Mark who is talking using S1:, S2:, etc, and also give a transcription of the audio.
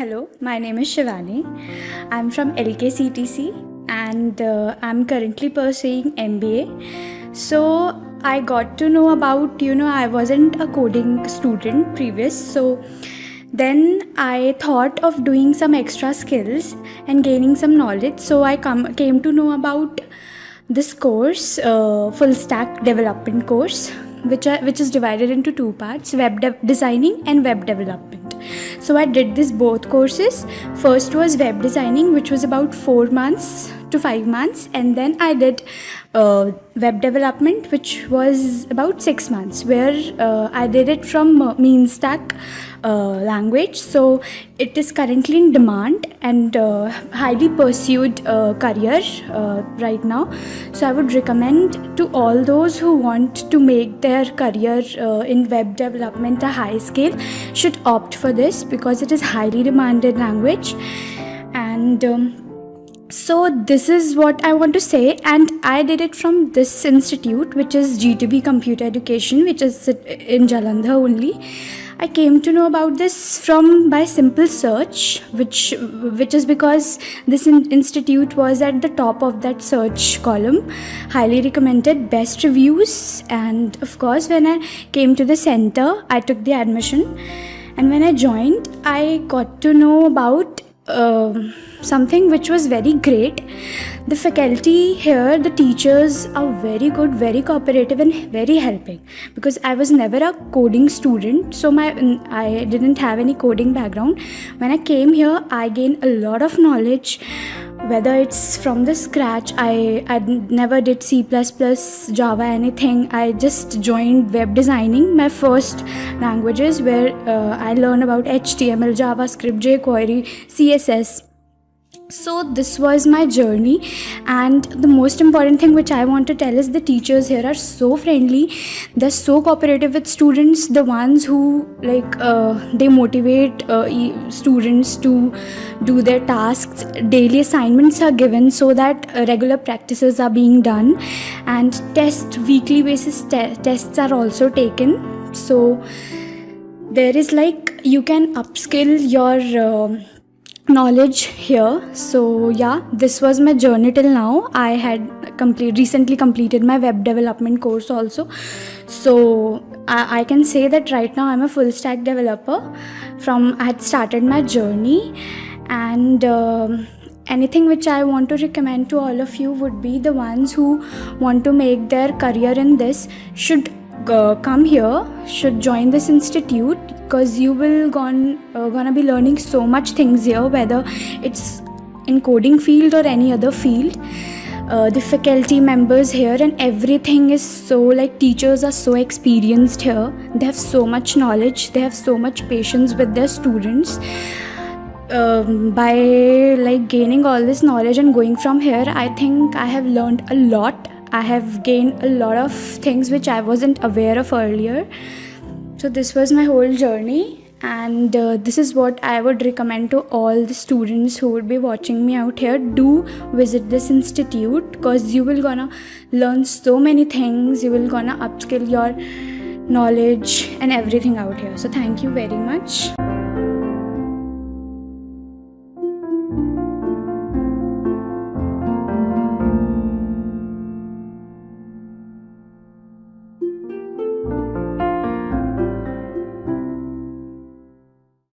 S1: Hello, my name is Shivani. I'm from LKCTC and I'm currently pursuing MBA. So I got to know about, I wasn't a coding student previous. So then I thought of doing some extra skills and gaining some knowledge. So I came to know about this course, full stack development course, which is divided into two parts: designing and web development. So I did this both courses. First was web designing, which was about 4 months to 5 months, and then I did web development, which was about 6 months, where I did it from MeanStack language. So it is currently in demand and highly pursued career right now. So I would recommend to all those who want to make their career in web development a high scale should opt for this, because it is highly demanded language. And so this is what I want to say, and I did it from this institute, which is GTB Computer Education, which is in Jalandhar only. I came to know about this by simple search, which is because this institute was at the top of that search column, highly recommended, best reviews. And of course, when I came to the center, I took the admission, and when I joined, I got to know about something which was very great. The faculty here, the teachers are very good, very cooperative and very helping, because I was never a coding student, so I didn't have any coding background. When I came here, I gained a lot of knowledge, whether it's from the scratch. I never did C++, Java, anything. I just joined web designing, my first languages, where I learned about HTML, JavaScript, jQuery, CSS. So this was my journey, and the most important thing which I want to tell is the teachers here are so friendly. They're so cooperative with students, the ones who they motivate students to do their tasks. Daily assignments are given so that regular practices are being done, and weekly basis tests are also taken. So there is you can upskill your knowledge here. So yeah, this was my journey till now. I had recently completed my web development course also. So I can say that right now I'm a full stack developer. I had started my journey, and anything which I want to recommend to all of you would be the ones who want to make their career in this should come here, should join this institute, because you will gonna be learning so much things here, whether it's in coding field or any other field. The faculty members here and everything is so teachers are so experienced here. They have so much knowledge, they have so much patience with their students. By gaining all this knowledge and going from here, I think I have learned a lot. I have gained a lot of things which I wasn't aware of earlier. So this was my whole journey, and this is what I would recommend to all the students who would be watching me out here. Do visit this institute, because you will gonna learn so many things. You will gonna upskill your knowledge and everything out here. So thank you very much.